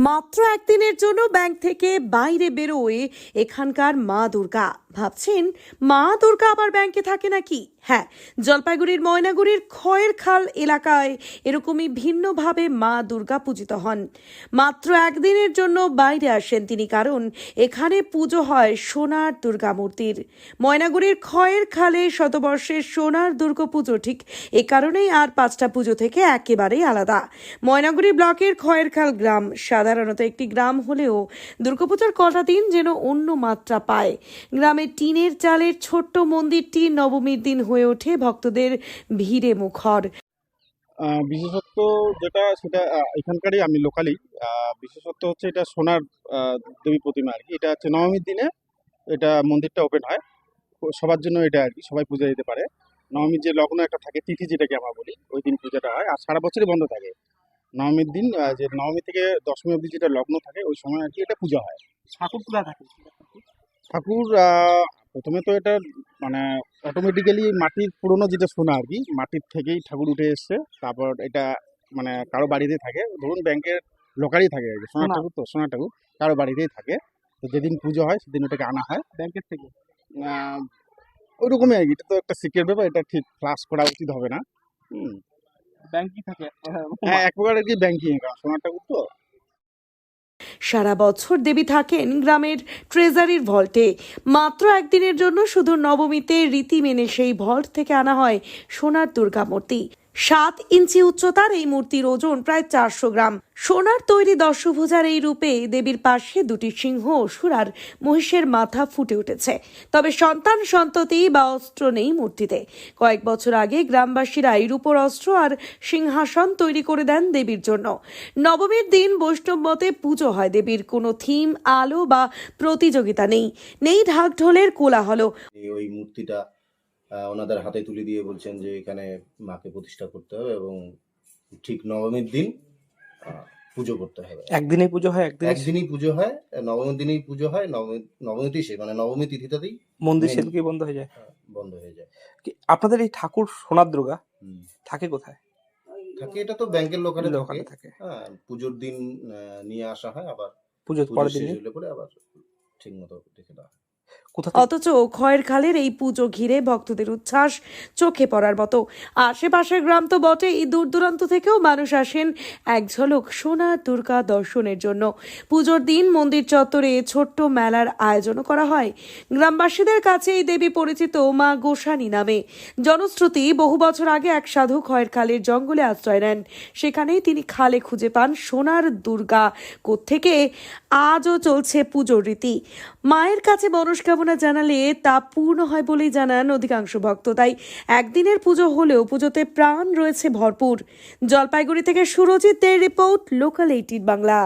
মাত্র একদিনের জন্য ব্যাংক থেকে বাইরে বেরোয় এখানকার মা দুর্গা। ভাবছেন মা দুর্গা আবার ব্যাংকে থাকে নাকি? হ্যাঁ, জলপাইগুড়ির ময়নাগুড়ির খয়ের খাল এলাকায় এরকমই ভিন্নভাবে মা দুর্গা পূজিত হন। মাত্র একদিনের জন্য বাইরে আসেন তিনি, কারণ এখানে পুজো হয় সোনার দুর্গা মূর্তির। ময়নাগুড়ির খয়ের খালে শতবর্ষের সোনার দুর্গা পুজো ঠিক এ কারণেই আর 5টা পুজো থেকে একেবারেই আলাদা। ময়নাগুড়ি ব্লকের খয়ের খাল গ্রাম সাধারণত একটি গ্রাম হলেও দুর্গাপূজার কটা দিন যেন অন্য মাত্রা পায়। গ্রামের টিনের চালের ছোট্ট মন্দিরটি নবমীর দিন হয়ে ওঠে ভক্তদের ভিড়ে মুখর। বিশেষত্ব যেটা সেটা এখানকারই, আমি লোকালি। বিশেষত্ব হচ্ছে এটা সোনার দেবী প্রতিমা আর কি। এটা হচ্ছে নবমীর দিনে এটা মন্দিরটা ওপেন হয় সবার জন্য, এটা আর কি সবাই পূজা দিতে পারে। নবমীর যে লগ্ন একটা থাকে, তিথি যেটাকে আমরা বলি, ওই দিন পূজাটা হয় আর সারা বছরই বন্ধ থাকে। নবমীর দিন যে নবমী থেকে দশমী অবধি যেটা লগ্ন থাকে ওই সময় আর কি এটা পূজা হয়। ঠাকুর তোলা থাকে। ঠাকুর প্রথমে তো এটা মানে অটোমেটিক্যালি মাটির পুরনো যেটা সোনা আর কি, মাটির থেকেই ঠাকুর উঠে এসছে। তারপর এটা মানে কারো বাড়িতে থাকে, ধরুন ব্যাংকের লোকালই থাকে আর কি, সোনার সোনা। ঠাকুর তো সোনার ঠাকুর কারো বাড়িতেই থাকে। তো যেদিন পুজো হয় সেদিন ওটাকে আনা হয় ব্যাংকের থেকে। ওই রকমই আর কি। এটা তো একটা সিক্রেট ব্যাপার, এটা ঠিক ফ্লাশ করা উচিত হবে না। ব্যাংকই থাকে। হ্যাঁ, এক প্রকার আর কি ব্যাংকিং, সোনার ঠাকুর তো। সারা বছর দেবী থাকেন গ্রামের ট্রেজারির ভল্টে। মাত্র একদিনের জন্য শুধু নবমীতে রীতি মেনে সেই ভল্ট থেকে আনা হয় সোনার দুর্গা মূর্তি। 7 ইঞ্চি উচ্চতার এই মূর্তির ওজন প্রায় 400 গ্রাম। সোনার তৈরি দশভুজার এই রূপে দেবীর পাশে দুটি সিংহ, অসুর আর মহিষের মাথা ফুটে উঠেছে। তবে সন্তান সন্ততি বা অস্ত্র নেই মূর্তিতে। কয়েক বছর আগে গ্রামবাসীরা এই রূপোর অস্ত্র আর সিংহাসন তৈরি করে দেন দেবীর জন্য। নবমীর দিন বৈষ্ণব মতে পুজো হয় দেবীর। কোনো থিম, আলো বা প্রতিযোগিতা নেই ঢাক ঢোলের কোলাহল। ওই মূর্তিটা ওনাদের হাতে তুলে দিয়ে বলছেন যে এখানে মাকে প্রতিষ্ঠা করতে হবে এবং ঠিক নবমীর দিন পুজো করতে হবে। একদিনেই পুজো হয়, একদিনই পুজো হয়, নবমীর দিনেই পুজো হয়। নবমীতেই মানে নবমী তিথিটাতেই মন্দির সেদিকে বন্ধ হয়ে যায়। বন্ধ হয়ে যায়। আপনাদের এই ঠাকুর সোনার দুর্গা থাকে কোথায়? থাকে এটা তো ব্যাংকের লোকালে থাকে। হ্যাঁ, পুজোর দিন নিয়ে আসা হয়, আবার পুজোর পরের দিন হলে পরে আবার ঠিক মতো দেখে দেওয়া হয়। অথচ খয়ের খালের এই পুজো ঘিরে ভক্তদের উচ্ছ্বাস চোখে পড়ার মতো। আশেপাশের গ্রাম তো বটেই, দূর দূরান্ত থেকেও মানুষ আসেন এক ঝলক সোনার দুর্গা দর্শনের জন্য। পুজোর দিন মন্দির চত্বরে ছোট্ট মেলার আয়োজনও করা হয়। গ্রামবাসীদের কাছে এই দেবী পরিচিত মা গোসানী নামে। জনশ্রুতি, বহু বছর আগে এক সাধু খয়ের খালের জঙ্গলে আশ্রয় নেন। সেখানেই তিনি খালে খুঁজে পান সোনার দুর্গা। কোত্থেকে আজও চলছে পুজোর রীতি। মায়ের কাছে মনস্কামনা জানালে তা পূর্ণ হয় বলেই জানান অধিকাংশ ভক্ত। তাই একদিনের পুজো হলেও পুজোতে প্রাণ রয়েছে ভরপুর। জলপাইগুড়ি থেকে সুরজিৎ দের রিপোর্ট, লোকাল 18 বাংলা।